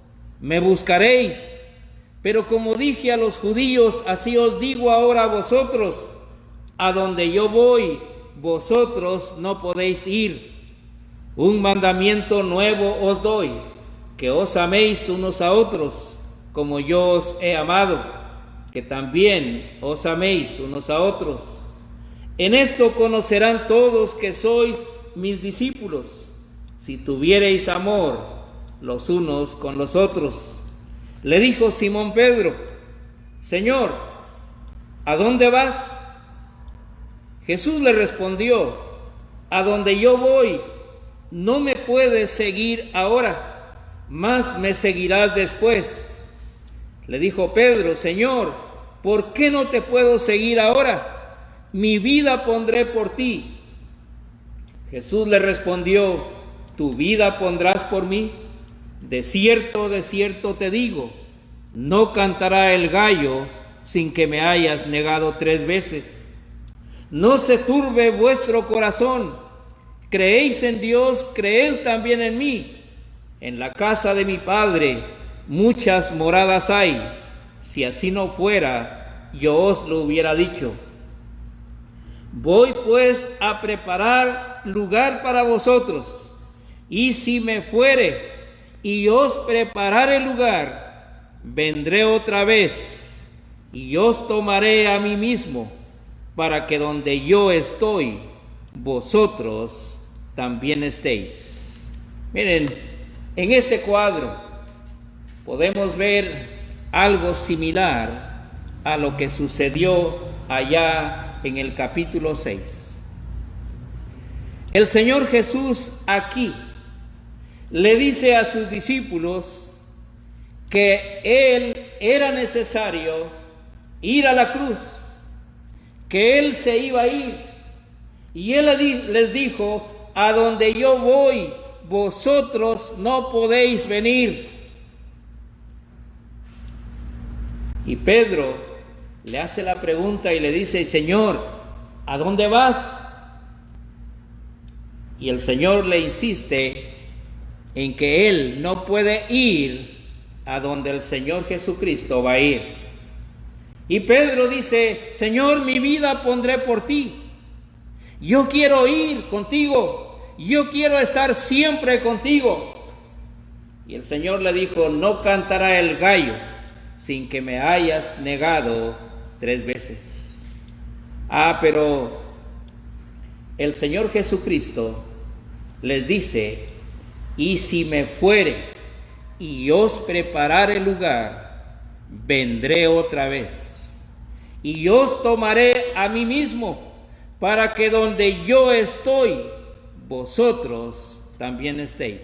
me buscaréis, pero como dije a los judíos, así os digo ahora a vosotros: a donde yo voy, vosotros no podéis ir. Un mandamiento nuevo os doy, que os améis unos a otros, como yo os he amado, que también os améis unos a otros. En esto conocerán todos que sois mis discípulos, si tuviereis amor los unos con los otros. Le dijo Simón Pedro: Señor, ¿a dónde vas? Jesús le respondió: a donde yo voy, no me puedes seguir ahora, mas me seguirás después. Le dijo Pedro: Señor, ¿por qué no te puedo seguir ahora? Mi vida pondré por ti. Jesús le respondió: ¿tu vida pondrás por mí? De cierto te digo, no cantará el gallo sin que me hayas negado 3 veces. No se turbe vuestro corazón. Creéis en Dios, creed también en mí. En la casa de mi Padre muchas moradas hay. Si así no fuera, yo os lo hubiera dicho. Voy pues a preparar lugar para vosotros, y si me fuere y os preparare lugar, vendré otra vez y os tomaré a mí mismo, para que donde yo estoy, vosotros también estéis. Miren, en este cuadro podemos ver algo similar a lo que sucedió allá en el capítulo 6. El Señor Jesús aquí le dice a sus discípulos que Él era necesario ir a la cruz, que Él se iba a ir, y Él les dijo: a donde yo voy, vosotros no podéis venir. Y Pedro le hace la pregunta y le dice: Señor, ¿a dónde vas? Y el Señor le insiste en que él no puede ir a donde el Señor Jesucristo va a ir. Y Pedro dice: Señor, mi vida pondré por ti. Yo quiero ir contigo. Yo quiero estar siempre contigo. Y el Señor le dijo: no cantará el gallo sin que me hayas negado 3 veces. Pero el Señor Jesucristo les dice: y si me fuere y os preparare lugar, vendré otra vez y os tomaré a mí mismo, para que donde yo estoy, vosotros también estéis.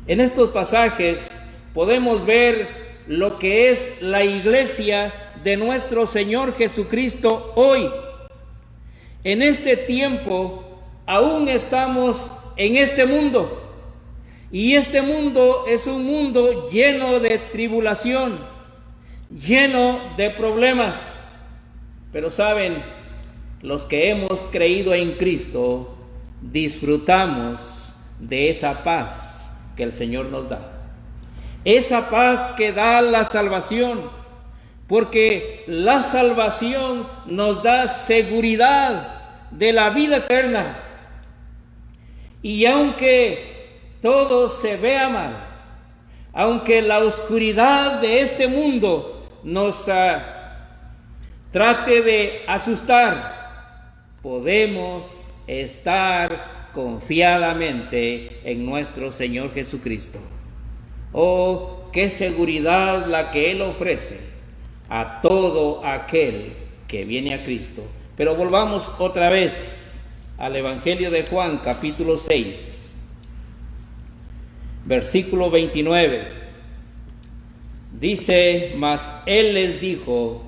En estos pasajes podemos ver lo que es la iglesia de nuestro Señor Jesucristo hoy. En este tiempo aún estamos en este mundo, y este mundo es un mundo lleno de tribulación, lleno de problemas. Pero saben, los que hemos creído en Cristo disfrutamos de esa paz que el Señor nos da. Esa paz que da la salvación, porque la salvación nos da seguridad de la vida eterna. Y aunque todo se vea mal, aunque la oscuridad de este mundo nos trate de asustar, podemos estar confiadamente en nuestro Señor Jesucristo. Oh, qué seguridad la que Él ofrece a todo aquel que viene a Cristo. Pero volvamos otra vez al Evangelio de Juan, capítulo 6, versículo 29. Dice: mas Él les dijo: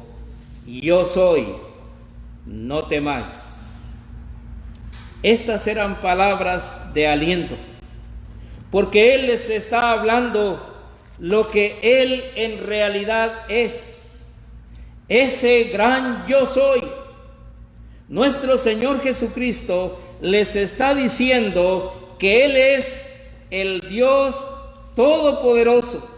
yo soy, no temáis. Estas eran palabras de aliento, porque Él les está hablando lo que Él en realidad es, ese gran yo soy. Nuestro Señor Jesucristo les está diciendo que Él es el Dios Todopoderoso.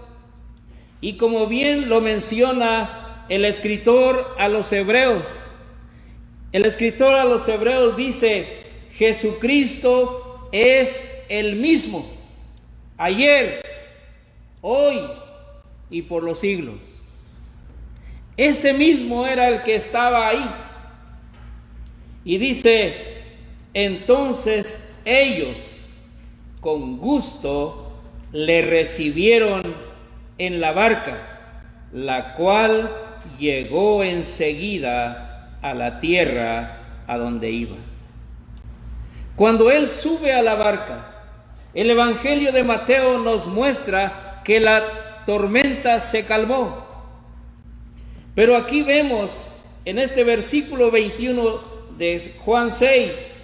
Y como bien lo menciona el escritor a los Hebreos, el escritor a los Hebreos dice: Jesucristo es el mismo, ayer, hoy y por los siglos. Este mismo era el que estaba ahí. Y dice: entonces ellos con gusto le recibieron en la barca, la cual llegó enseguida a la tierra a donde iba. Cuando él sube a la barca, el Evangelio de Mateo nos muestra que la tormenta se calmó. Pero aquí vemos en este versículo 21 de Juan 6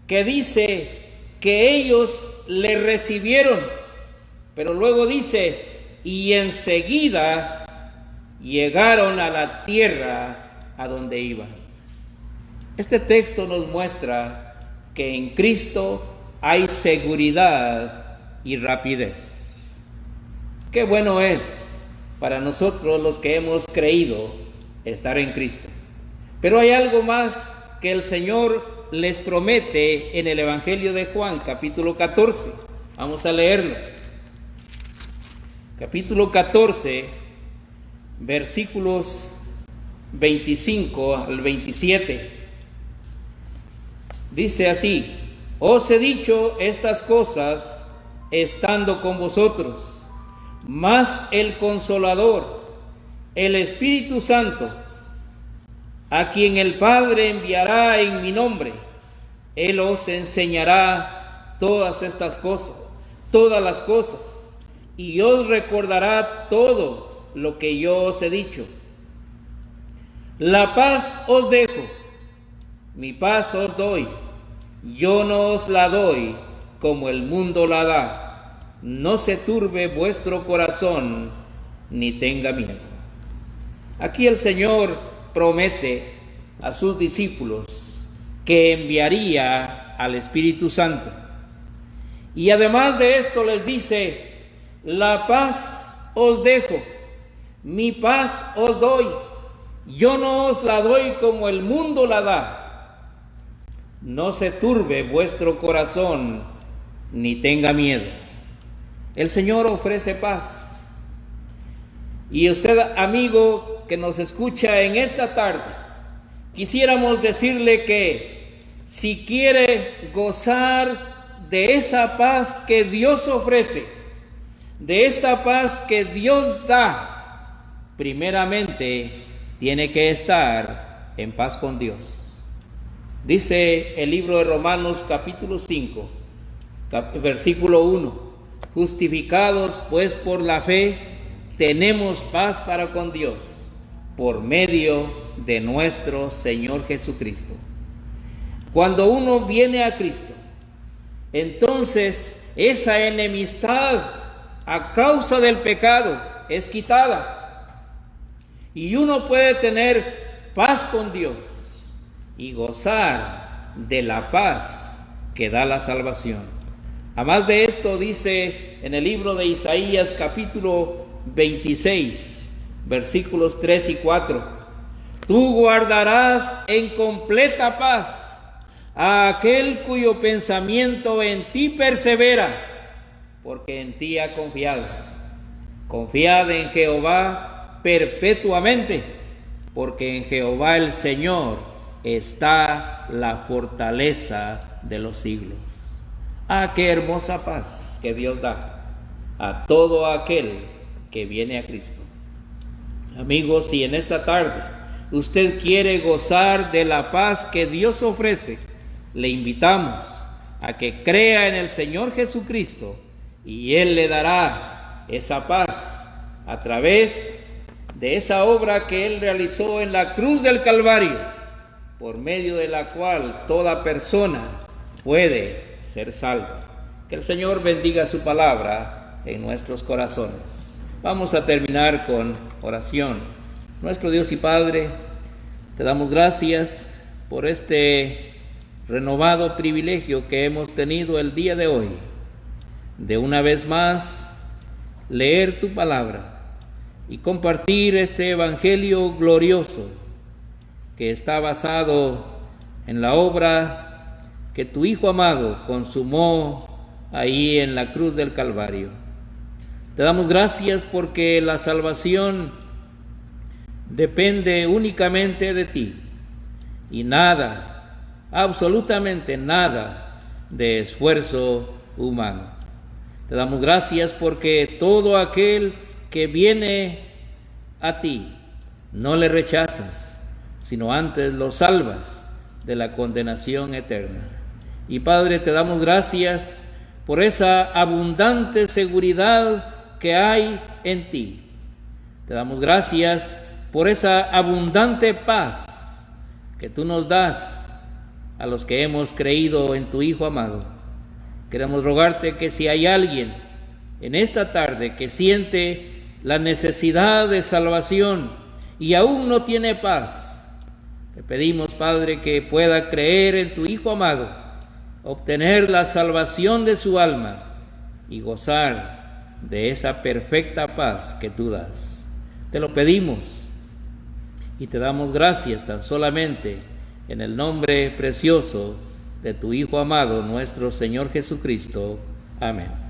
que dice que ellos le recibieron, pero luego dice: y enseguida llegaron a la tierra a donde iban. Este texto nos muestra que en Cristo hay seguridad y rapidez. Qué bueno es para nosotros los que hemos creído estar en Cristo. Pero hay algo más que el Señor les promete en el Evangelio de Juan, capítulo 14. Vamos a leerlo. Capítulo 14, versículos 25 al 27. Dice así: os he dicho estas cosas estando con vosotros, mas el Consolador, el Espíritu Santo, a quien el Padre enviará en mi nombre, Él os enseñará todas estas cosas, todas las cosas, y os recordará todo lo que yo os he dicho. La paz os dejo, mi paz os doy. Yo no os la doy como el mundo la da. No se turbe vuestro corazón, ni tenga miedo. Aquí el Señor promete a sus discípulos que enviaría al Espíritu Santo. Y además de esto les dice: la paz os dejo, mi paz os doy. Yo no os la doy como el mundo la da. No se turbe vuestro corazón, ni tenga miedo. El Señor ofrece paz. Y usted, amigo que nos escucha en esta tarde, quisiéramos decirle que si quiere gozar de esa paz que Dios ofrece, de esta paz que Dios da, primeramente tiene que estar en paz con Dios. Dice el libro de Romanos capítulo 5, versículo 1: justificados pues por la fe, tenemos paz para con Dios, por medio de nuestro Señor Jesucristo. Cuando uno viene a Cristo, entonces esa enemistad a causa del pecado es quitada y uno puede tener paz con Dios y gozar de la paz que da la salvación. Además de esto, dice en el libro de Isaías capítulo 26, versículos 3 y 4: tú guardarás en completa paz a aquel cuyo pensamiento en ti persevera, porque en ti ha confiado. Confiad en Jehová perpetuamente, porque en Jehová el Señor está la fortaleza de los siglos. Ah, qué hermosa paz que Dios da a todo aquel que viene a Cristo. Amigos, si en esta tarde usted quiere gozar de la paz que Dios ofrece, le invitamos a que crea en el Señor Jesucristo y Él le dará esa paz a través de esa obra que Él realizó en la cruz del Calvario, por medio de la cual toda persona puede ser salva. Que el Señor bendiga su palabra en nuestros corazones. Vamos a terminar con oración. Nuestro Dios y Padre, te damos gracias por este renovado privilegio que hemos tenido el día de hoy, de una vez más leer tu palabra y compartir este evangelio glorioso que está basado en la obra que tu Hijo amado consumó ahí en la cruz del Calvario. Te damos gracias porque la salvación depende únicamente de ti y nada, absolutamente nada, de esfuerzo humano. Te damos gracias porque todo aquel que viene a ti no le rechazas, sino antes lo salvas de la condenación eterna. Y Padre, te damos gracias por esa abundante seguridad que hay en ti. Te damos gracias por esa abundante paz que tú nos das a los que hemos creído en tu Hijo amado. Queremos rogarte que si hay alguien en esta tarde que siente la necesidad de salvación y aún no tiene paz, te pedimos, Padre, que pueda creer en tu Hijo amado, obtener la salvación de su alma y gozar de esa perfecta paz que tú das. Te lo pedimos y te damos gracias tan solamente en el nombre precioso de tu Hijo amado, nuestro Señor Jesucristo. Amén.